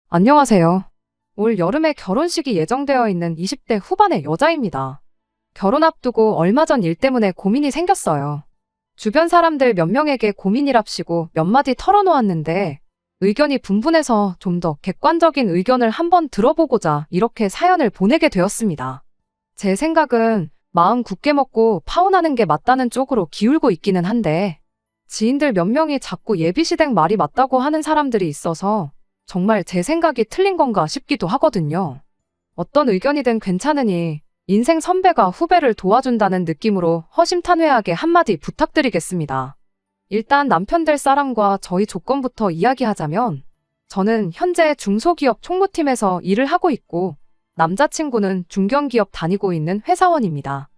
안녕하세요. 올 여름에 결혼식이 예정되어 있는 20대 후반의 여자입니다. 결혼 앞두고 얼마 전 일 때문에 고민이 생겼어요. 주변 사람들 몇 명에게 고민이랍시고 몇 마디 털어놓았는데 의견이 분분해서 좀 더 객관적인 의견을 한번 들어보고자 이렇게 사연을 보내게 되었습니다. 제 생각은 마음 굳게 먹고 파혼하는 게 맞다는 쪽으로 기울고 있기는 한데 지인들 몇 명이 자꾸 예비시댁 말이 맞다고 하는 사람들이 있어서 정말 제 생각이 틀린 건가 싶기도 하거든요. 어떤 의견이든 괜찮으니 인생 선배가 후배를 도와준다는 느낌으로 허심탄회하게 한마디 부탁드리겠습니다. 일단 남편 될 사람과 저희 조건부터 이야기하자면 저는 현재 중소기업 총무팀에서 일을 하고 있고 남자친구는 중견기업 다니고 있는 회사원입니다.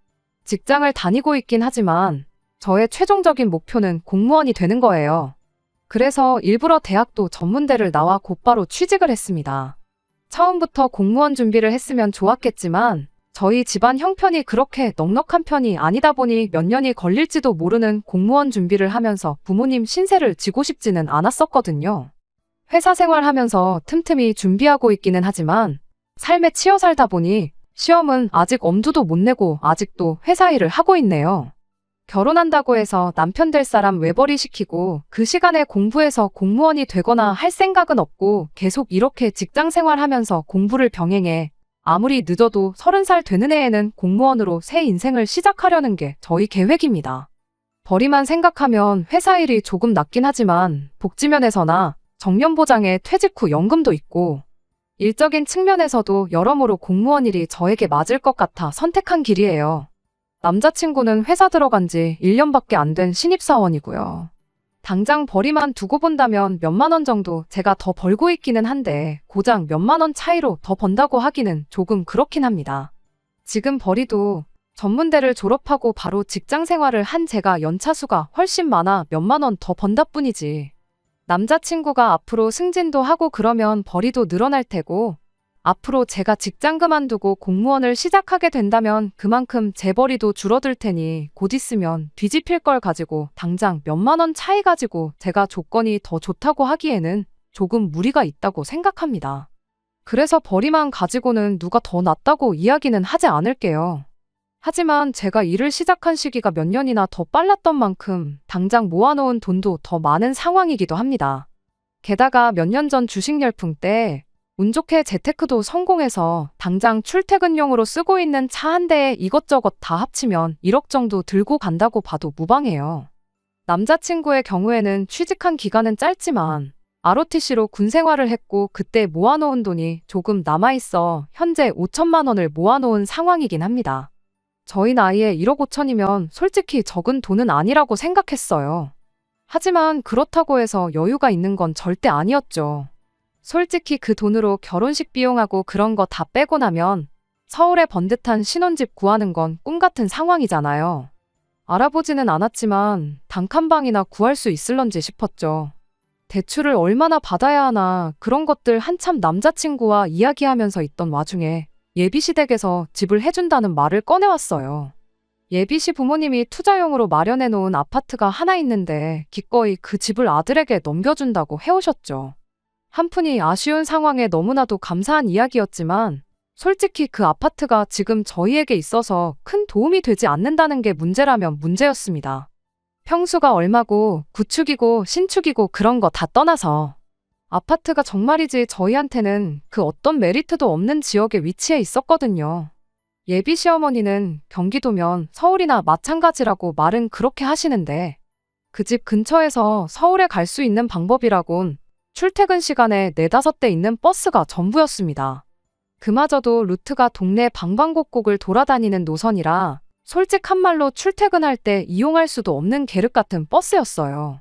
직장을 다니고 있긴 하지만 저의 최종적인 목표는 공무원이 되는 거예요. 그래서 일부러 대학도 전문대를 나와 곧바로 취직을 했습니다. 처음부터 공무원 준비를 했으면 좋았겠지만 저희 집안 형편이 그렇게 넉넉한 편이 아니다 보니 몇 년이 걸릴지도 모르는 공무원 준비를 하면서 부모님 신세를 지고 싶지는 않았었거든요. 회사 생활하면서 틈틈이 준비하고 있기는 하지만 삶에 치여 살다 보니 시험은 아직 엄두도 못 내고 아직도 회사 일을 하고 있네요. 결혼한다고 해서 남편 될 사람 외벌이 시키고 그 시간에 공부해서 공무원이 되거나 할 생각은 없고 계속 이렇게 직장 생활하면서 공부를 병행해 아무리 늦어도 30살 되는 해에는 공무원으로 새 인생을 시작하려는 게 저희 계획입니다. 벌이만 생각하면 회사 일이 조금 낫긴 하지만 복지면에서나 정년보장에 퇴직 후 연금도 있고 일적인 측면에서도 여러모로 공무원 일이 저에게 맞을 것 같아 선택한 길이에요. 남자친구는 회사 들어간 지 1년밖에 안 된 신입사원이고요. 당장 벌이만 두고 본다면 몇만 원 정도 제가 더 벌고 있기는 한데 고작 몇만 원 차이로 더 번다고 하기는 조금 그렇긴 합니다. 지금 벌이도 전문대를 졸업하고 바로 직장 생활을 한 제가 연차수가 훨씬 많아 몇만 원 더 번다 뿐이지. 남자친구가 앞으로 승진도 하고 그러면 벌이도 늘어날 테고 앞으로 제가 직장 그만두고 공무원을 시작하게 된다면 그만큼 제 벌이도 줄어들 테니 곧 있으면 뒤집힐 걸 가지고 당장 몇만 원 차이 가지고 제가 조건이 더 좋다고 하기에는 조금 무리가 있다고 생각합니다. 그래서 벌이만 가지고는 누가 더 낫다고 이야기는 하지 않을게요. 하지만 제가 일을 시작한 시기가 몇 년이나 더 빨랐던 만큼 당장 모아놓은 돈도 더 많은 상황이기도 합니다. 게다가 몇 년 전 주식 열풍 때 운 좋게 재테크도 성공해서 당장 출퇴근용으로 쓰고 있는 차 한 대에 이것저것 다 합치면 1억 정도 들고 간다고 봐도 무방해요. 남자친구의 경우에는 취직한 기간은 짧지만 ROTC로 군 생활을 했고 그때 모아놓은 돈이 조금 남아있어 현재 5천만 원을 모아놓은 상황이긴 합니다. 저희 나이에 1억 5천이면 솔직히 적은 돈은 아니라고 생각했어요. 하지만 그렇다고 해서 여유가 있는 건 절대 아니었죠. 솔직히 그 돈으로 결혼식 비용하고 그런 거 다 빼고 나면 서울에 번듯한 신혼집 구하는 건 꿈 같은 상황이잖아요. 알아보지는 않았지만 단칸방이나 구할 수 있을런지 싶었죠. 대출을 얼마나 받아야 하나 그런 것들 한참 남자친구와 이야기하면서 있던 와중에 예비시댁에서 집을 해준다는 말을 꺼내왔어요. 예비시 부모님이 투자용으로 마련해 놓은 아파트가 하나 있는데 기꺼이 그 집을 아들에게 넘겨준다고 해오셨죠. 한푼이 아쉬운 상황에 너무나도 감사한 이야기였지만 솔직히 그 아파트가 지금 저희에게 있어서 큰 도움이 되지 않는다는 게 문제라면 문제였습니다. 평수가 얼마고 구축이고 신축이고 그런 거 다 떠나서 아파트가 정말이지 저희한테는 그 어떤 메리트도 없는 지역에 위치해 있었거든요. 예비 시어머니는 경기도면 서울이나 마찬가지라고 말은 그렇게 하시는데 그 집 근처에서 서울에 갈 수 있는 방법이라곤 출퇴근 시간에 4, 5대 있는 버스가 전부였습니다. 그마저도 루트가 동네 방방곡곡을 돌아다니는 노선이라 솔직한 말로 출퇴근할 때 이용할 수도 없는 계륵 같은 버스였어요.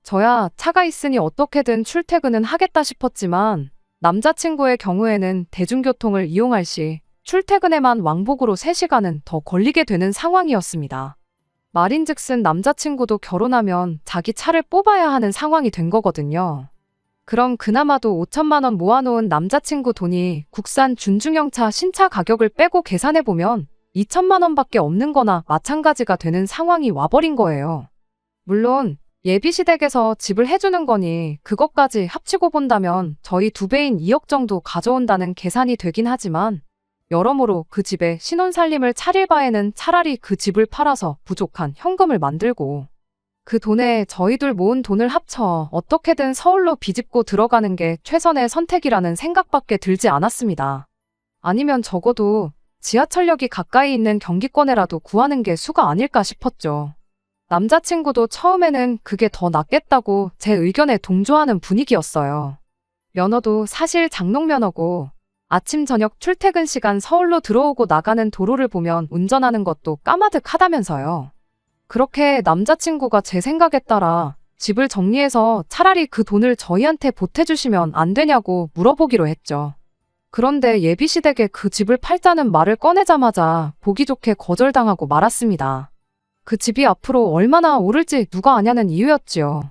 저야 차가 있으니 어떻게든 출퇴근은 하겠다 싶었지만 남자친구의 경우에는 대중교통을 이용할 시 출퇴근에만 왕복으로 3시간은 더 걸리게 되는 상황이었습니다. 말인즉슨 남자친구도 결혼하면 자기 차를 뽑아야 하는 상황이 된 거거든요. 그럼 그나마도 5천만 원 모아놓은 남자친구 돈이 국산 준중형차 신차 가격을 빼고 계산해보면 2천만 원밖에 없는 거나 마찬가지가 되는 상황이 와버린 거예요. 물론 예비시댁에서 집을 해주는 거니 그것까지 합치고 본다면 저희 2배인 2억 정도 가져온다는 계산이 되긴 하지만 여러모로 그 집에 신혼살림을 차릴 바에는 차라리 그 집을 팔아서 부족한 현금을 만들고 그 돈에 저희들 모은 돈을 합쳐 어떻게든 서울로 비집고 들어가는 게 최선의 선택이라는 생각밖에 들지 않았습니다. 아니면 적어도 지하철역이 가까이 있는 경기권에라도 구하는 게 수가 아닐까 싶었죠. 남자친구도 처음에는 그게 더 낫겠다고 제 의견에 동조하는 분위기였어요. 면허도 사실 장롱면허고 아침 저녁 출퇴근 시간 서울로 들어오고 나가는 도로를 보면 운전하는 것도 까마득하다면서요. 그렇게 남자친구가 제 생각에 따라 집을 정리해서 차라리 그 돈을 저희한테 보태주시면 안 되냐고 물어보기로 했죠. 그런데 예비시댁에 그 집을 팔자는 말을 꺼내자마자 보기 좋게 거절당하고 말았습니다. 그 집이 앞으로 얼마나 오를지 누가 아냐는 이유였지요.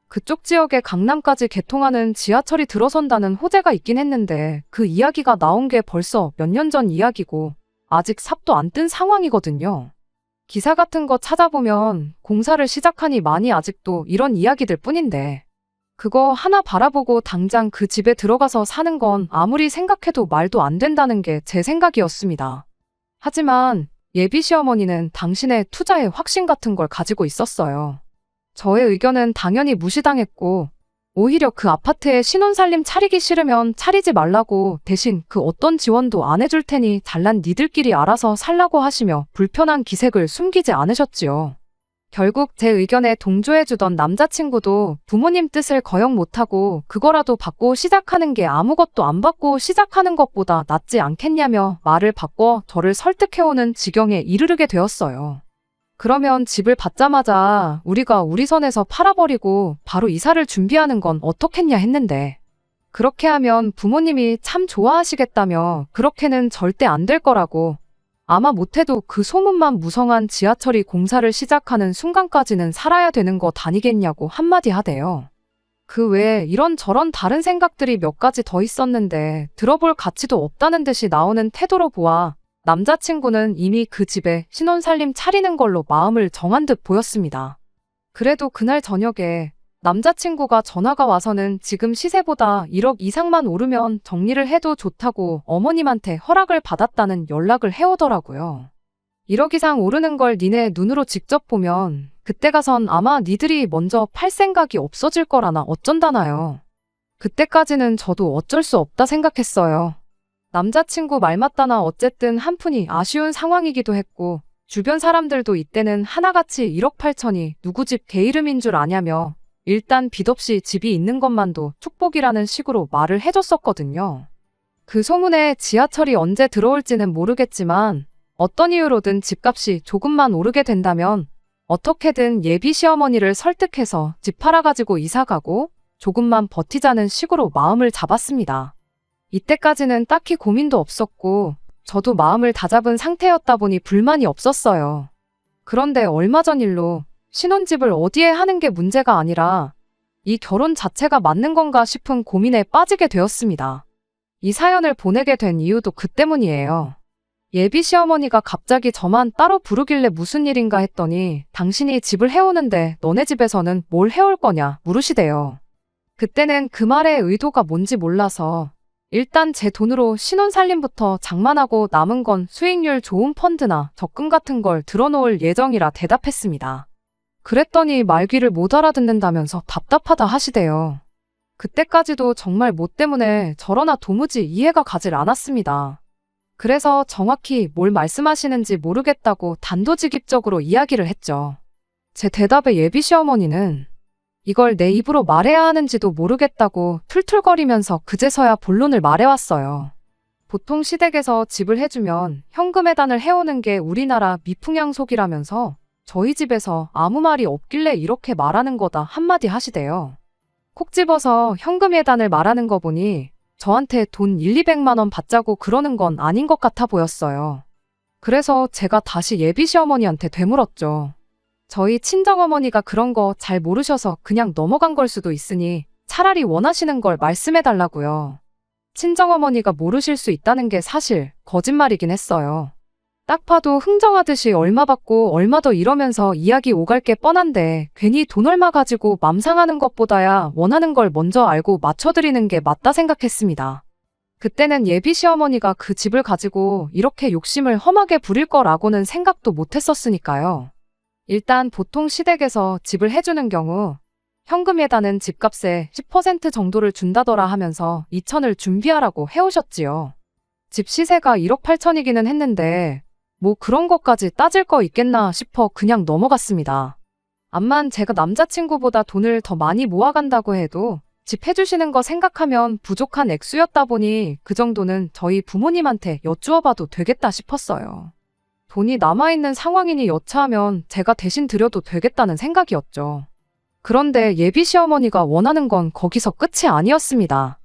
그쪽 지역에 강남까지 개통하는 지하철이 들어선다는 호재가 있긴 했는데 그 이야기가 나온 게 벌써 몇 년 전 이야기고 아직 삽도 안 뜬 상황이거든요. 기사 같은 거 찾아보면 공사를 시작하니 많이 아직도 이런 이야기들 뿐인데 그거 하나 바라보고 당장 그 집에 들어가서 사는 건 아무리 생각해도 말도 안 된다는 게 제 생각이었습니다. 하지만 예비 시어머니는 당신의 투자에 확신 같은 걸 가지고 있었어요. 저의 의견은 당연히 무시당했고 오히려 그 아파트에 신혼살림 차리기 싫으면 차리지 말라고 대신 그 어떤 지원도 안 해줄 테니 잘난 니들끼리 알아서 살라고 하시며 불편한 기색을 숨기지 않으셨지요. 결국 제 의견에 동조해주던 남자친구도 부모님 뜻을 거역 못하고 그거라도 받고 시작하는 게 아무것도 안 받고 시작하는 것보다 낫지 않겠냐며 말을 바꿔 저를 설득해오는 지경에 이르르게 되었어요. 그러면 집을 받자마자 우리가 우리 선에서 팔아버리고 바로 이사를 준비하는 건 어떻겠냐 했는데 그렇게 하면 부모님이 참 좋아하시겠다며 그렇게는 절대 안 될 거라고 아마 못해도 그 소문만 무성한 지하철이 공사를 시작하는 순간까지는 살아야 되는 것 아니겠냐고 한마디 하대요. 그 외에 이런저런 다른 생각들이 몇 가지 더 있었는데 들어볼 가치도 없다는 듯이 나오는 태도로 보아 남자친구는 이미 그 집에 신혼살림 차리는 걸로 마음을 정한 듯 보였습니다. 그래도 그날 저녁에 남자친구가 전화가 와서는 지금 시세보다 1억 이상만 오르면 정리를 해도 좋다고 어머님한테 허락을 받았다는 연락을 해오더라고요. 1억 이상 오르는 걸 니네 눈으로 직접 보면 그때 가선 아마 니들이 먼저 팔 생각이 없어질 거라나 어쩐다나요. 그때까지는 저도 어쩔 수 없다 생각했어요. 남자친구 말 맞다나 어쨌든 한푼이 아쉬운 상황이기도 했고 주변 사람들도 이때는 하나같이 1억 8천이 누구 집 개 이름인 줄 아냐며 일단 빚 없이 집이 있는 것만도 축복이라는 식으로 말을 해줬었거든요. 그 소문에 지하철이 언제 들어올지는 모르겠지만 어떤 이유로든 집값이 조금만 오르게 된다면 어떻게든 예비 시어머니를 설득해서 집 팔아가지고 이사가고 조금만 버티자는 식으로 마음을 잡았습니다. 이때까지는 딱히 고민도 없었고 저도 마음을 다잡은 상태였다 보니 불만이 없었어요. 그런데 얼마 전 일로 신혼집을 어디에 하는 게 문제가 아니라 이 결혼 자체가 맞는 건가 싶은 고민에 빠지게 되었습니다. 이 사연을 보내게 된 이유도 그 때문이에요. 예비 시어머니가 갑자기 저만 따로 부르길래 무슨 일인가 했더니 당신이 집을 해오는데 너네 집에서는 뭘 해올 거냐 물으시대요. 그때는 그 말의 의도가 뭔지 몰라서 일단 제 돈으로 신혼살림부터 장만하고 남은 건 수익률 좋은 펀드나 적금 같은 걸 들어놓을 예정이라 대답했습니다. 그랬더니 말귀를 못 알아듣는다면서 답답하다 하시대요. 그때까지도 정말 뭐 때문에 저러나 도무지 이해가 가질 않았습니다. 그래서 정확히 뭘 말씀하시는지 모르겠다고 단도직입적으로 이야기를 했죠. 제 대답에 예비 시어머니는 이걸 내 입으로 말해야 하는지도 모르겠다고 툴툴거리면서 그제서야 본론을 말해왔어요. 보통 시댁에서 집을 해주면 현금 해단을 해오는 게 우리나라 미풍양속이라면서 저희 집에서 아무 말이 없길래 이렇게 말하는 거다 한마디 하시대요. 콕 집어서 현금 해단을 말하는 거 보니 저한테 돈 1,200만 원 받자고 그러는 건 아닌 것 같아 보였어요. 그래서 제가 다시 예비 시어머니한테 되물었죠. 저희 친정어머니가 그런 거 잘 모르셔서 그냥 넘어간 걸 수도 있으니 차라리 원하시는 걸 말씀해달라고요. 친정어머니가 모르실 수 있다는 게 사실 거짓말이긴 했어요. 딱 봐도 흥정하듯이 얼마 받고 얼마 더 이러면서 이야기 오갈 게 뻔한데 괜히 돈 얼마 가지고 맘 상하는 것보다야 원하는 걸 먼저 알고 맞춰드리는 게 맞다 생각했습니다. 그때는 예비 시어머니가 그 집을 가지고 이렇게 욕심을 험하게 부릴 거라고는 생각도 못했었으니까요. 일단 보통 시댁에서 집을 해주는 경우 현금에다는 집값의 10% 정도를 준다더라 하면서 2천을 준비하라고 해오셨지요. 집 시세가 1억 8천이기는 했는데 뭐 그런 것까지 따질 거 있겠나 싶어 그냥 넘어갔습니다. 암만 제가 남자친구보다 돈을 더 많이 모아간다고 해도 집 해주시는 거 생각하면 부족한 액수였다 보니 그 정도는 저희 부모님한테 여쭈어봐도 되겠다 싶었어요. 돈이 남아있는 상황이니 여차하면 제가 대신 드려도 되겠다는 생각이었죠. 그런데 예비 시어머니가 원하는 건 거기서 끝이 아니었습니다.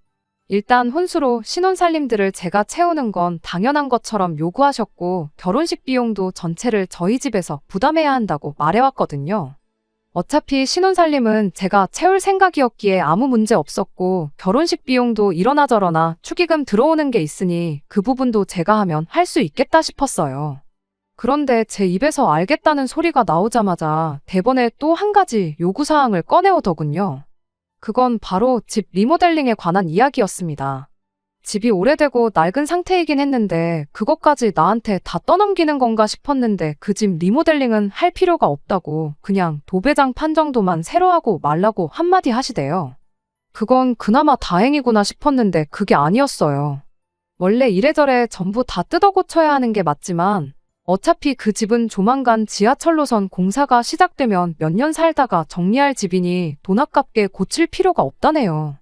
일단 혼수로 신혼살림들을 제가 채우는 건 당연한 것처럼 요구하셨고 결혼식 비용도 전체를 저희 집에서 부담해야 한다고 말해왔거든요. 어차피 신혼살림은 제가 채울 생각이었기에 아무 문제 없었고 결혼식 비용도 이러나 저러나 축의금 들어오는 게 있으니 그 부분도 제가 하면 할 수 있겠다 싶었어요. 그런데 제 입에서 알겠다는 소리가 나오자마자 대번에 또 한 가지 요구사항을 꺼내오더군요. 그건 바로 집 리모델링에 관한 이야기였습니다. 집이 오래되고 낡은 상태이긴 했는데 그것까지 나한테 다 떠넘기는 건가 싶었는데 그 집 리모델링은 할 필요가 없다고 그냥 도배장판 정도만 새로 하고 말라고 한마디 하시대요. 그건 그나마 다행이구나 싶었는데 그게 아니었어요. 원래 이래저래 전부 다 뜯어 고쳐야 하는 게 맞지만 어차피 그 집은 조만간 지하철 노선 공사가 시작되면 몇 년 살다가 정리할 집이니 돈 아깝게 고칠 필요가 없다네요.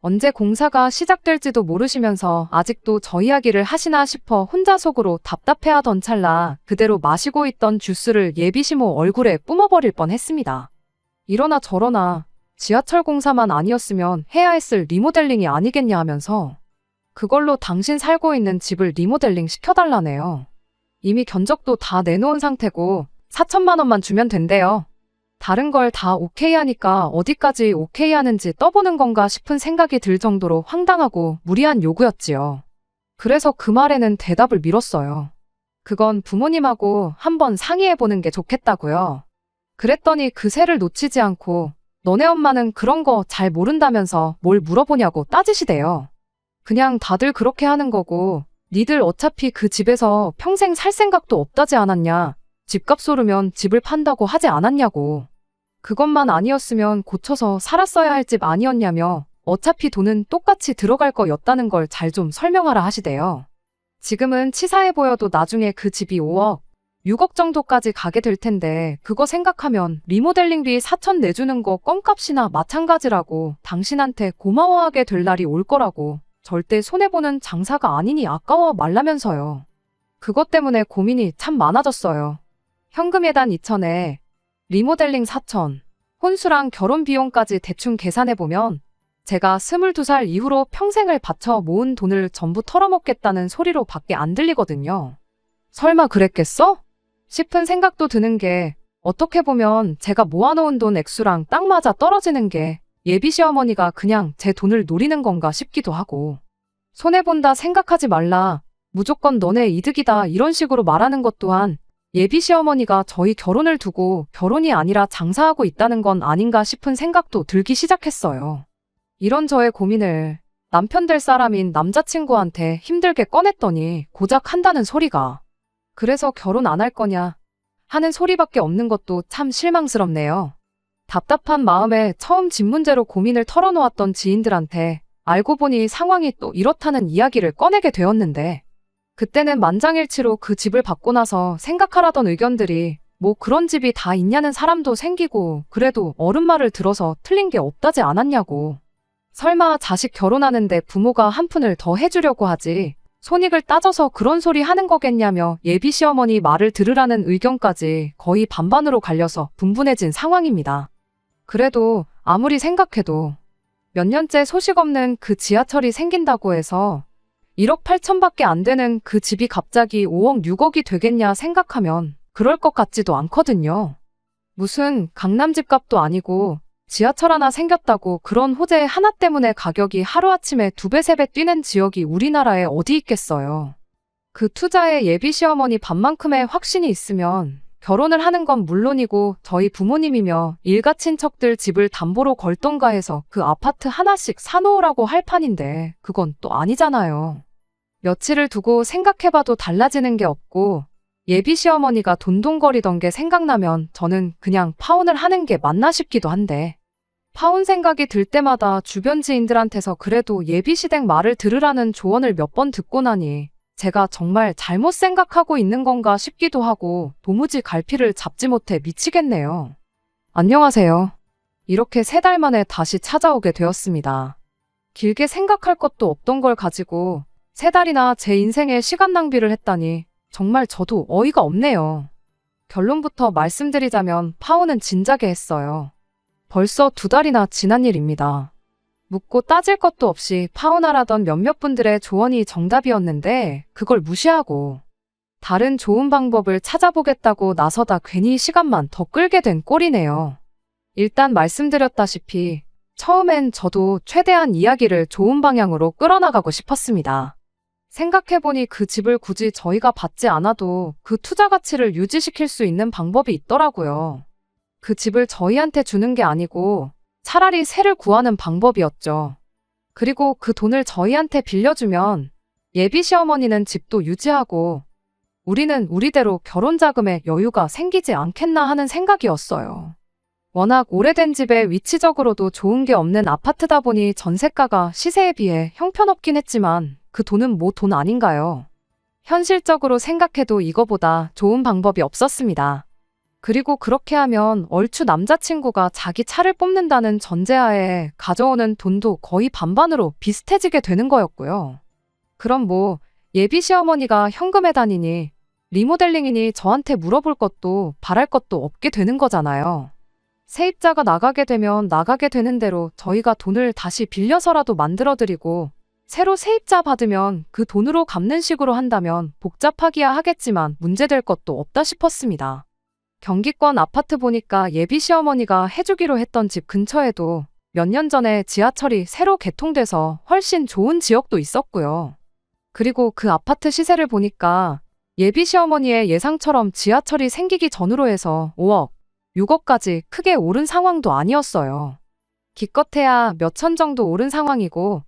언제 공사가 시작될지도 모르시면서 아직도 저 이야기를 하시나 싶어 혼자 속으로 답답해하던 찰나 그대로 마시고 있던 주스를 예비시모 얼굴에 뿜어버릴 뻔했습니다. 이러나 저러나 지하철 공사만 아니었으면 해야 했을 리모델링이 아니겠냐 하면서 그걸로 당신 살고 있는 집을 리모델링 시켜달라네요. 이미 견적도 다 내놓은 상태고 4천만 원만 주면 된대요. 다른 걸 다 오케이 하니까 어디까지 오케이 하는지 떠보는 건가 싶은 생각이 들 정도로 황당하고 무리한 요구였지요. 그래서 그 말에는 대답을 미뤘어요. 그건 부모님하고 한번 상의해보는 게 좋겠다고요. 그랬더니 그 새를 놓치지 않고 너네 엄마는 그런 거 잘 모른다면서 뭘 물어보냐고 따지시대요. 그냥 다들 그렇게 하는 거고 니들 어차피 그 집에서 평생 살 생각도 없다지 않았냐. 집값 오르면 집을 판다고 하지 않았냐고. 그것만 아니었으면 고쳐서 살았어야 할 집 아니었냐며 어차피 돈은 똑같이 들어갈 거였다는 걸 잘 좀 설명하라 하시대요. 지금은 치사해 보여도 나중에 그 집이 5억, 6억 정도까지 가게 될 텐데 그거 생각하면 리모델링비 4천 내주는 거 껌값이나 마찬가지라고 당신한테 고마워하게 될 날이 올 거라고 절대 손해보는 장사가 아니니 아까워 말라면서요. 그것 때문에 고민이 참 많아졌어요. 현금 예단 2천에 리모델링 4천, 혼수랑 결혼 비용까지 대충 계산해보면 제가 22살 이후로 평생을 바쳐 모은 돈을 전부 털어먹겠다는 소리로 밖에 안 들리거든요. 설마 그랬겠어? 싶은 생각도 드는 게 어떻게 보면 제가 모아놓은 돈 액수랑 딱 맞아 떨어지는 게 예비 시어머니가 그냥 제 돈을 노리는 건가 싶기도 하고 손해본다 생각하지 말라, 무조건 너네 이득이다 이런 식으로 말하는 것 또한 예비 시어머니가 저희 결혼을 두고 결혼이 아니라 장사하고 있다는 건 아닌가 싶은 생각도 들기 시작했어요. 이런 저의 고민을 남편 될 사람인 남자친구한테 힘들게 꺼냈더니 고작 한다는 소리가 그래서 결혼 안 할 거냐 하는 소리밖에 없는 것도 참 실망스럽네요. 답답한 마음에 처음 집 문제로 고민을 털어놓았던 지인들한테 알고 보니 상황이 또 이렇다는 이야기를 꺼내게 되었는데 그때는 만장일치로 그 집을 받고 나서 생각하라던 의견들이 뭐 그런 집이 다 있냐는 사람도 생기고 그래도 어른 말을 들어서 틀린 게 없다지 않았냐고. 설마 자식 결혼하는데 부모가 한 푼을 더 해주려고 하지 손익을 따져서 그런 소리 하는 거겠냐며 예비 시어머니 말을 들으라는 의견까지 거의 반반으로 갈려서 분분해진 상황입니다. 그래도 아무리 생각해도 몇 년째 소식 없는 그 지하철이 생긴다고 해서 1억 8천밖에 안 되는 그 집이 갑자기 5억 6억이 되겠냐 생각하면 그럴 것 같지도 않거든요. 무슨 강남 집값도 아니고 지하철 하나 생겼다고 그런 호재 하나 때문에 가격이 하루아침에 2배, 3배 뛰는 지역이 우리나라에 어디 있겠어요. 그 투자에 예비 시어머니 반만큼의 확신이 있으면 결혼을 하는 건 물론이고 저희 부모님이며 일가 친척들 집을 담보로 걸던가 해서 그 아파트 하나씩 사놓으라고 할 판인데 그건 또 아니잖아요. 며칠을 두고 생각해봐도 달라지는 게 없고 예비 시어머니가 돈돈거리던 게 생각나면 저는 그냥 파혼을 하는 게 맞나 싶기도 한데 파혼 생각이 들 때마다 주변 지인들한테서 그래도 예비 시댁 말을 들으라는 조언을 몇 번 듣고 나니 제가 정말 잘못 생각하고 있는 건가 싶기도 하고 도무지 갈피를 잡지 못해 미치겠네요. 안녕하세요. 이렇게 3달 만에 다시 찾아오게 되었습니다. 길게 생각할 것도 없던 걸 가지고 3달이나 제 인생에 시간 낭비를 했다니 정말 저도 어이가 없네요. 결론부터 말씀드리자면 파혼은 진작에 했어요. 벌써 2달이나 지난 일입니다. 묻고 따질 것도 없이 파혼하라던 몇몇 분들의 조언이 정답이었는데 그걸 무시하고 다른 좋은 방법을 찾아보겠다고 나서다 괜히 시간만 더 끌게 된 꼴이네요. 일단 말씀드렸다시피 처음엔 저도 최대한 이야기를 좋은 방향으로 끌어나가고 싶었습니다. 생각해보니 그 집을 굳이 저희가 받지 않아도 그 투자 가치를 유지시킬 수 있는 방법이 있더라고요. 그 집을 저희한테 주는 게 아니고 차라리 새를 구하는 방법이었죠. 그리고 그 돈을 저희한테 빌려주면 예비 시어머니는 집도 유지하고 우리는 우리대로 결혼 자금에 여유가 생기지 않겠나 하는 생각이었어요. 워낙 오래된 집에 위치적으로도 좋은 게 없는 아파트다 보니 전세가가 시세에 비해 형편없긴 했지만 그 돈은 뭐 돈 아닌가요? 현실적으로 생각해도 이거보다 좋은 방법이 없었습니다. 그리고 그렇게 하면 얼추 남자친구가 자기 차를 뽑는다는 전제하에 가져오는 돈도 거의 반반으로 비슷해지게 되는 거였고요. 그럼 뭐 예비 시어머니가 현금에 다니니 리모델링이니 저한테 물어볼 것도 바랄 것도 없게 되는 거잖아요. 세입자가 나가게 되면 나가게 되는 대로 저희가 돈을 다시 빌려서라도 만들어드리고 새로 세입자 받으면 그 돈으로 갚는 식으로 한다면 복잡하기야 하겠지만 문제될 것도 없다 싶었습니다. 경기권 아파트 보니까 예비 시어머니가 해주기로 했던 집 근처에도 몇 년 전에 지하철이 새로 개통돼서 훨씬 좋은 지역도 있었고요. 그리고 그 아파트 시세를 보니까 예비 시어머니의 예상처럼 지하철이 생기기 전으로 해서 5억, 6억까지 크게 오른 상황도 아니었어요. 기껏해야 몇천 정도 오른 상황이고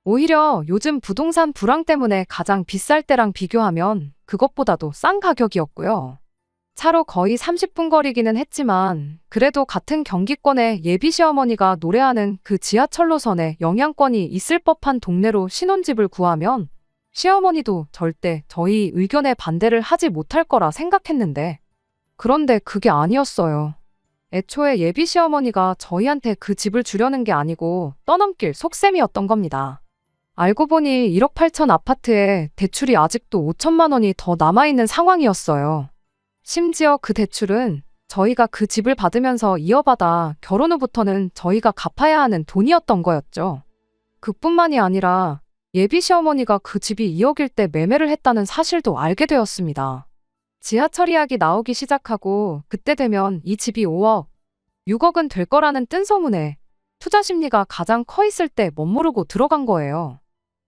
오히려 요즘 부동산 불황 때문에 가장 비쌀 때랑 비교하면 그것보다도 싼 가격이었고요. 차로 거의 30분 거리기는 했지만 그래도 같은 경기권에 예비 시어머니가 노래하는 그 지하철 노선에 영향권이 있을 법한 동네로 신혼집을 구하면 시어머니도 절대 저희 의견에 반대를 하지 못할 거라 생각했는데 그런데 그게 아니었어요. 애초에 예비 시어머니가 저희한테 그 집을 주려는 게 아니고 떠넘길 속셈이었던 겁니다. 알고 보니 1억 8천 아파트에 대출이 아직도 5천만 원이 더 남아있는 상황이었어요. 심지어 그 대출은 저희가 그 집을 받으면서 이어받아 결혼 후부터는 저희가 갚아야 하는 돈이었던 거였죠. 그뿐만이 아니라 예비 시어머니가 그 집이 2억일 때 매매를 했다는 사실도 알게 되었습니다. 지하철 이야기 나오기 시작하고 그때 되면 이 집이 5억, 6억은 될 거라는 뜬소문에 투자 심리가 가장 커 있을 때 멋모르고 들어간 거예요.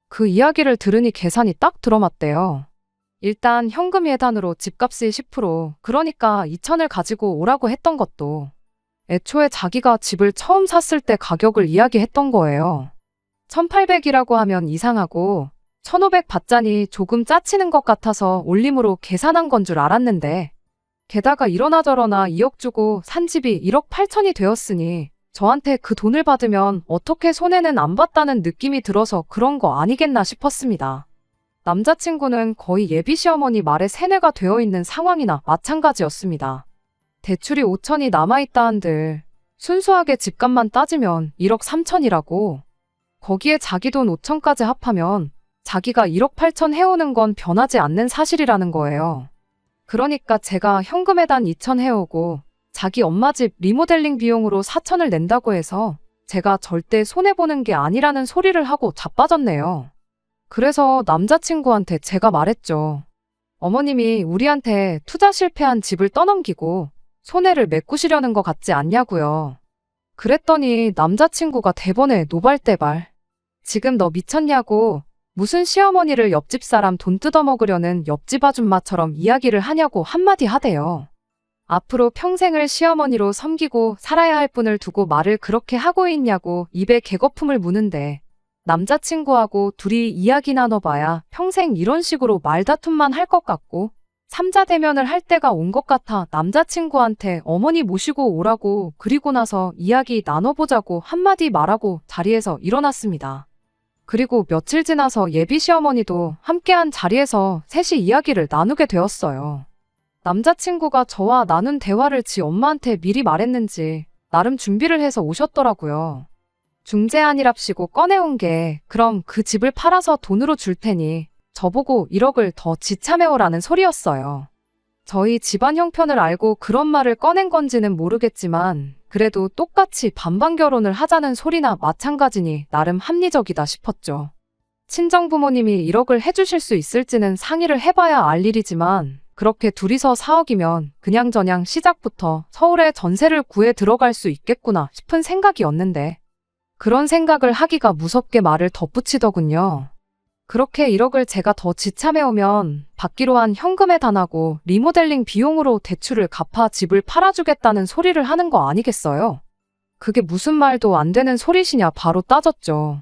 그 이야기를 들으니 계산이 딱 들어맞대요. 일단 현금 예단으로 집값의 10%, 그러니까 2천을 가지고 오라고 했던 것도 애초에 자기가 집을 처음 샀을 때 가격을 이야기했던 거예요. 1,800이라고 하면 이상하고 1,500 받자니 조금 짜치는 것 같아서 올림으로 계산한 건 줄 알았는데 게다가 이러나 저러나 2억 주고 산 집이 1억 8천이 되었으니 저한테 그 돈을 받으면 어떻게 손해는 안 봤다는 느낌이 들어서 그런 거 아니겠나 싶었습니다. 남자친구는 거의 예비 시어머니 말에 세뇌가 되어 있는 상황이나 마찬가지였습니다. 대출이 5천이 남아있다 한들 순수하게 집값만 따지면 1억 3천이라고 거기에 자기 돈 5천까지 합하면 자기가 1억 8천 해오는 건 변하지 않는 사실이라는 거예요. 그러니까 제가 현금에 단 2천 해오고 자기 엄마 집 리모델링 비용으로 4천을 낸다고 해서 제가 절대 손해보는 게 아니라는 소리를 하고 자빠졌네요. 그래서 남자친구한테 제가 말했죠. 어머님이 우리한테 투자 실패한 집을 떠넘기고 손해를 메꾸시려는 것 같지 않냐고요. 그랬더니 남자친구가 대번에 노발대발. 지금 너 미쳤냐고. 무슨 시어머니를 옆집 사람 돈 뜯어먹으려는 옆집 아줌마처럼 이야기를 하냐고 한마디 하대요. 앞으로 평생을 시어머니로 섬기고 살아야 할 분을 두고 말을 그렇게 하고 있냐고 입에 개거품을 무는데 남자친구하고 둘이 이야기 나눠봐야 평생 이런 식으로 말다툼만 할 것 같고 삼자 대면을 할 때가 온 것 같아 남자친구한테 어머니 모시고 오라고 그리고 나서 이야기 나눠보자고 한마디 말하고 자리에서 일어났습니다. 그리고 며칠 지나서 예비 시어머니도 함께한 자리에서 셋이 이야기를 나누게 되었어요. 남자친구가 저와 나눈 대화를 지 엄마한테 미리 말했는지 나름 준비를 해서 오셨더라고요. 중재안이랍시고 꺼내온 게 그럼 그 집을 팔아서 돈으로 줄 테니 저보고 1억을 더 지참해오라는 소리였어요. 저희 집안 형편을 알고 그런 말을 꺼낸 건지는 모르겠지만 그래도 똑같이 반반 결혼을 하자는 소리나 마찬가지니 나름 합리적이다 싶었죠. 친정부모님이 1억을 해주실 수 있을지는 상의를 해봐야 알 일이지만 그렇게 둘이서 4억이면 그냥저냥 시작부터 서울에 전세를 구해 들어갈 수 있겠구나 싶은 생각이었는데 그런 생각을 하기가 무섭게 말을 덧붙이더군요. 그렇게 1억을 제가 더 지참해오면 받기로 한 현금에 단하고 리모델링 비용으로 대출을 갚아 집을 팔아주겠다는 소리를 하는 거 아니겠어요? 그게 무슨 말도 안 되는 소리시냐 바로 따졌죠.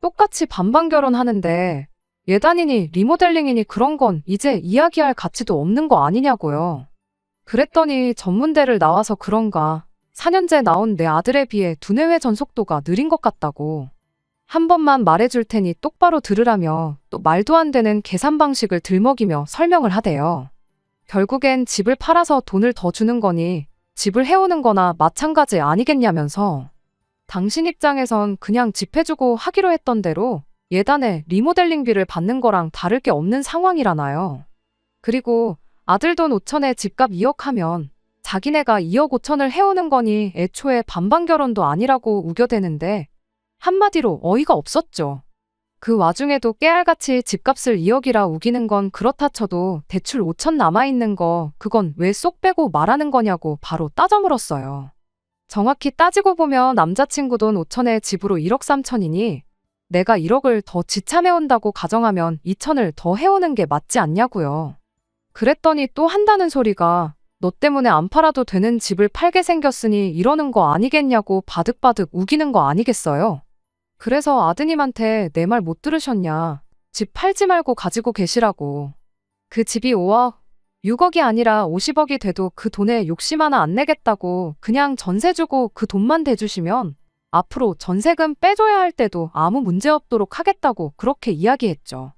똑같이 반반 결혼하는데 예단이니 리모델링이니 그런 건 이제 이야기할 가치도 없는 거 아니냐고요. 그랬더니 전문대를 나와서 그런가 4년째 나온 내 아들에 비해 두뇌회 전속도가 느린 것 같다고. 한 번만 말해줄 테니 똑바로 들으라며 또 말도 안 되는 계산 방식을 들먹이며 설명을 하대요. 결국엔 집을 팔아서 돈을 더 주는 거니 집을 해오는 거나 마찬가지 아니겠냐면서 당신 입장에선 그냥 집 해주고 하기로 했던 대로 예단에 리모델링비를 받는 거랑 다를 게 없는 상황이라나요. 그리고 아들 돈 5천에 집값 2억 하면 자기네가 2억 5천을 해오는 거니 애초에 반반 결혼도 아니라고 우겨대는데 한마디로 어이가 없었죠. 그 와중에도 깨알같이 집값을 2억이라 우기는 건 그렇다 쳐도 대출 5천 남아있는 거 그건 왜 쏙 빼고 말하는 거냐고 바로 따져 물었어요. 정확히 따지고 보면 남자친구 돈 5천에 집으로 1억 3천이니 내가 1억을 더 지참해온다고 가정하면 2천을 더 해오는 게 맞지 않냐고요. 그랬더니 또 한다는 소리가 너 때문에 안 팔아도 되는 집을 팔게 생겼으니 이러는 거 아니겠냐고 바득바득 우기는 거 아니겠어요? 그래서 아드님한테 내 말 못 들으셨냐. 집 팔지 말고 가지고 계시라고. 그 집이 5억, 6억이 아니라 50억이 돼도 그 돈에 욕심 하나 안 내겠다고 그냥 전세 주고 그 돈만 대주시면 앞으로 전세금 빼줘야 할 때도 아무 문제 없도록 하겠다고 그렇게 이야기했죠.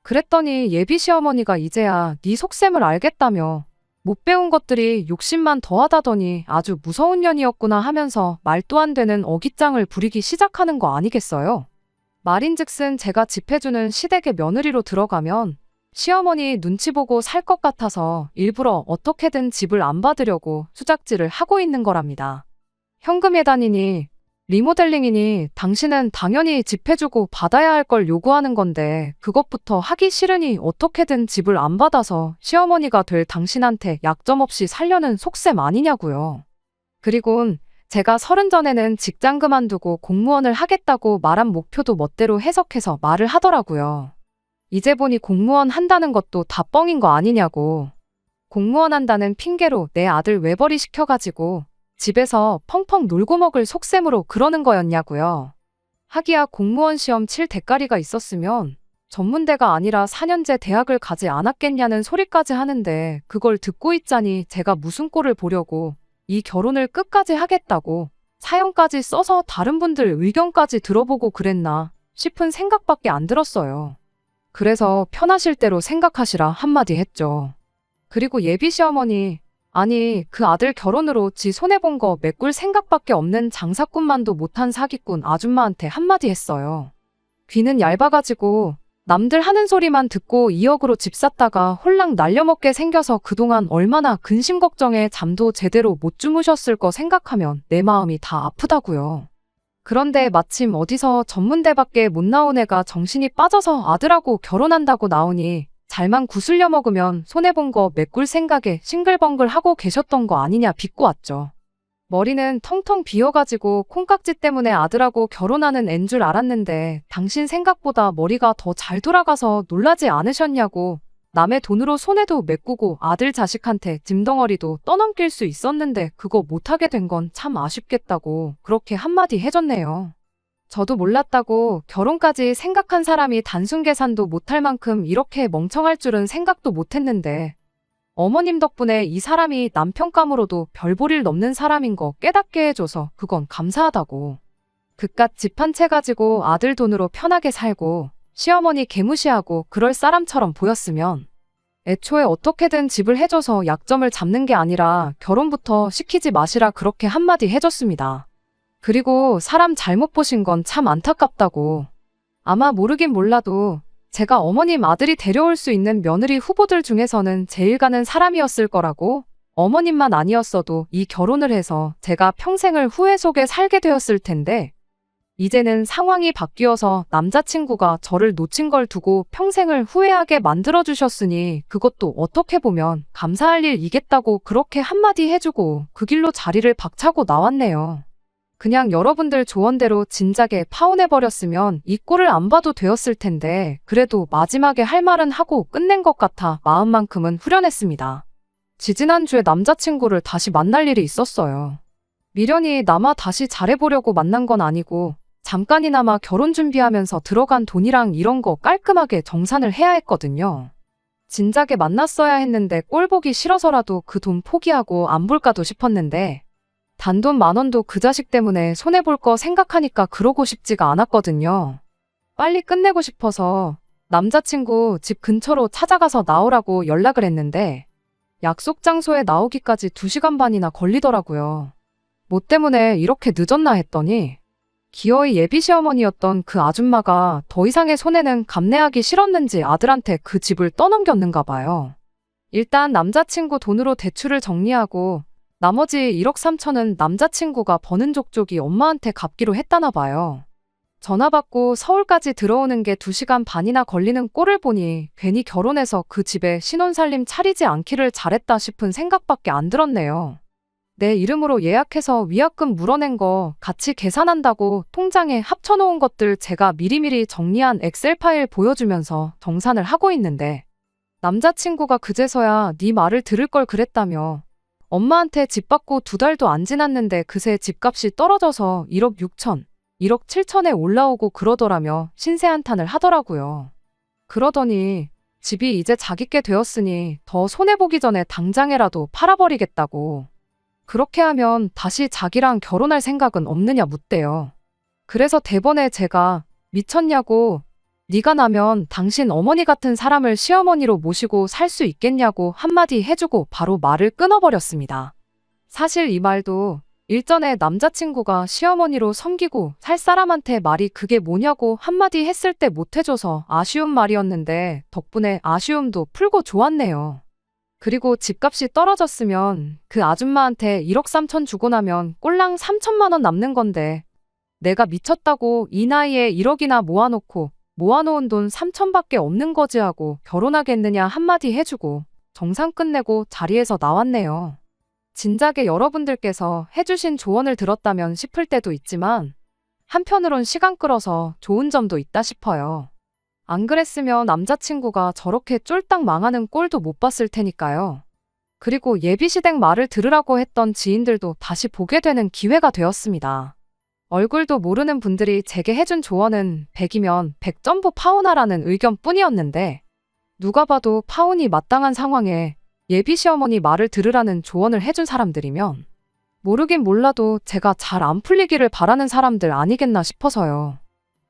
그랬더니 예비 시어머니가 이제야 네 속셈을 알겠다며 못 배운 것들이 욕심만 더하다더니 아주 무서운 년이었구나 하면서 말도 안 되는 어깃장을 부리기 시작하는 거 아니겠어요? 말인즉슨 제가 집 해주는 시댁의 며느리로 들어가면 시어머니 눈치 보고 살 것 같아서 일부러 어떻게든 집을 안 받으려고 수작질을 하고 있는 거랍니다. 현금 예단이니 리모델링이니 당신은 당연히 집 해주고 받아야 할 걸 요구하는 건데 그것부터 하기 싫으니 어떻게든 집을 안 받아서 시어머니가 될 당신한테 약점 없이 살려는 속셈 아니냐고요. 그리곤 제가 30 전에는 직장 그만두고 공무원을 하겠다고 말한 목표도 멋대로 해석해서 말을 하더라고요. 이제 보니 공무원 한다는 것도 다 뻥인 거 아니냐고. 공무원 한다는 핑계로 내 아들 외벌이 시켜가지고 집에서 펑펑 놀고 먹을 속셈으로 그러는 거였냐고요. 하기야 공무원 시험 칠 대가리가 있었으면 전문대가 아니라 4년제 대학을 가지 않았겠냐는 소리까지 하는데 그걸 듣고 있자니 제가 무슨 꼴을 보려고 이 결혼을 끝까지 하겠다고 사연까지 써서 다른 분들 의견까지 들어보고 그랬나 싶은 생각밖에 안 들었어요. 그래서 편하실 대로 생각하시라 한마디 했죠. 그리고 예비 시어머니 아니 그 아들 결혼으로 지 손해본 거 메꿀 생각밖에 없는 장사꾼만도 못한 사기꾼 아줌마한테 한마디 했어요. 귀는 얇아가지고 남들 하는 소리만 듣고 2억으로 집 샀다가 홀랑 날려먹게 생겨서 그동안 얼마나 근심 걱정에 잠도 제대로 못 주무셨을 거 생각하면 내 마음이 다 아프다고요. 그런데 마침 어디서 전문대밖에 못 나온 애가 정신이 빠져서 아들하고 결혼한다고 나오니 잘만 구슬려 먹으면 손해본 거 메꿀 생각에 싱글벙글 하고 계셨던 거 아니냐 비꼬았죠. 머리는 텅텅 비어가지고 콩깍지 때문에 아들하고 결혼하는 앤 줄 알았는데 당신 생각보다 머리가 더 잘 돌아가서 놀라지 않으셨냐고. 남의 돈으로 손에도 메꾸고 아들 자식한테 짐덩어리도 떠넘길 수 있었는데 그거 못하게 된 건 참 아쉽겠다고 그렇게 한마디 해줬네요. 저도 몰랐다고 결혼까지 생각한 사람이 단순 계산도 못할 만큼 이렇게 멍청할 줄은 생각도 못했는데 어머님 덕분에 이 사람이 남편감으로도 별볼일 넘는 사람인 거 깨닫게 해줘서 그건 감사하다고. 그깟 집 한 채 가지고 아들 돈으로 편하게 살고 시어머니 개무시하고 그럴 사람처럼 보였으면 애초에 어떻게든 집을 해줘서 약점을 잡는 게 아니라 결혼부터 시키지 마시라 그렇게 한마디 해줬습니다. 그리고 사람 잘못 보신 건 참 안타깝다고. 아마 모르긴 몰라도 제가 어머님 아들이 데려올 수 있는 며느리 후보들 중에서는 제일 가는 사람이었을 거라고. 어머님만 아니었어도 이 결혼을 해서 제가 평생을 후회 속에 살게 되었을 텐데 이제는 상황이 바뀌어서 남자친구가 저를 놓친 걸 두고 평생을 후회하게 만들어주셨으니 그것도 어떻게 보면 감사할 일이겠다고 그렇게 한마디 해주고 그 길로 자리를 박차고 나왔네요. 그냥 여러분들 조언대로 진작에 파혼해버렸으면 이 꼴을 안 봐도 되었을 텐데 그래도 마지막에 할 말은 하고 끝낸 것 같아 마음만큼은 후련했습니다. 지지난주에 남자친구를 다시 만날 일이 있었어요. 미련이 남아 다시 잘해보려고 만난 건 아니고 잠깐이나마 결혼 준비하면서 들어간 돈이랑 이런 거 깔끔하게 정산을 해야 했거든요. 진작에 만났어야 했는데 꼴 보기 싫어서라도 그 돈 포기하고 안 볼까도 싶었는데 단돈 10,000원도 그 자식 때문에 손해볼 거 생각하니까 그러고 싶지가 않았거든요. 빨리 끝내고 싶어서 남자친구 집 근처로 찾아가서 나오라고 연락을 했는데 약속 장소에 나오기까지 2시간 반이나 걸리더라고요. 뭐 때문에 이렇게 늦었나 했더니 기어이 예비 시어머니였던 그 아줌마가 더 이상의 손해는 감내하기 싫었는지 아들한테 그 집을 떠넘겼는가 봐요. 일단 남자친구 돈으로 대출을 정리하고 나머지 1억 3천은 남자친구가 버는 족족이 엄마한테 갚기로 했다나 봐요. 전화 받고 서울까지 들어오는 게 2시간 반이나 걸리는 꼴을 보니 괜히 결혼해서 그 집에 신혼살림 차리지 않기를 잘했다 싶은 생각밖에 안 들었네요. 내 이름으로 예약해서 위약금 물어낸 거 같이 계산한다고 통장에 합쳐놓은 것들 제가 미리미리 정리한 엑셀 파일 보여주면서 정산을 하고 있는데 남자친구가 그제서야 네 말을 들을 걸 그랬다며 엄마한테 집 받고 2달도 안 지났는데 그새 집값이 떨어져서 1억 6천, 1억 7천에 올라오고 그러더라며 신세한탄을 하더라고요. 그러더니 집이 이제 자기께 되었으니 더 손해보기 전에 당장에라도 팔아버리겠다고. 그렇게 하면 다시 자기랑 결혼할 생각은 없느냐 묻대요. 그래서 대번에 제가 미쳤냐고 네가 나면 당신 어머니 같은 사람을 시어머니로 모시고 살 수 있겠냐고 한마디 해주고 바로 말을 끊어버렸습니다. 사실 이 말도 일전에 남자친구가 시어머니로 섬기고 살 사람한테 말이 그게 뭐냐고 한마디 했을 때 못해줘서 아쉬운 말이었는데 덕분에 아쉬움도 풀고 좋았네요. 그리고 집값이 떨어졌으면 그 아줌마한테 1억 3천 주고 나면 꼴랑 3천만 원 남는 건데 내가 미쳤다고 이 나이에 1억이나 모아놓고 모아놓은 돈 3천밖에 없는 거지 하고 결혼하겠느냐 한마디 해주고 정산 끝내고 자리에서 나왔네요. 진작에 여러분들께서 해주신 조언을 들었다면 싶을 때도 있지만 한편으론 시간 끌어서 좋은 점도 있다 싶어요. 안 그랬으면 남자친구가 저렇게 쫄딱 망하는 꼴도 못 봤을 테니까요. 그리고 예비시댁 말을 들으라고 했던 지인들도 다시 보게 되는 기회가 되었습니다. 얼굴도 모르는 분들이 제게 해준 조언은 100이면 100점부 파혼하라는 의견뿐이었는데 누가 봐도 파혼이 마땅한 상황에 예비 시어머니 말을 들으라는 조언을 해준 사람들이면 모르긴 몰라도 제가 잘 안 풀리기를 바라는 사람들 아니겠나 싶어서요.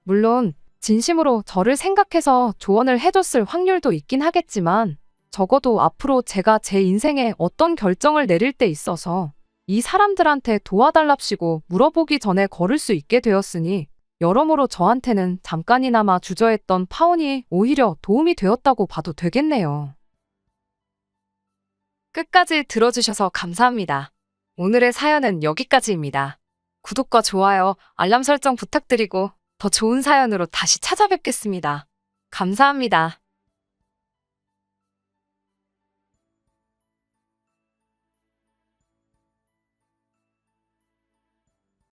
물론 진심으로 저를 생각해서 조언을 해줬을 확률도 있긴 하겠지만 적어도 앞으로 제가 제 인생에 어떤 결정을 내릴 때 있어서 이 사람들한테 도와달랍시고 물어보기 전에 걸을 수 있게 되었으니 여러모로 저한테는 잠깐이나마 주저했던 파혼이 오히려 도움이 되었다고 봐도 되겠네요. 끝까지 들어주셔서 감사합니다. 오늘의 사연은 여기까지입니다. 구독과 좋아요, 알람 설정 부탁드리고 더 좋은 사연으로 다시 찾아뵙겠습니다. 감사합니다.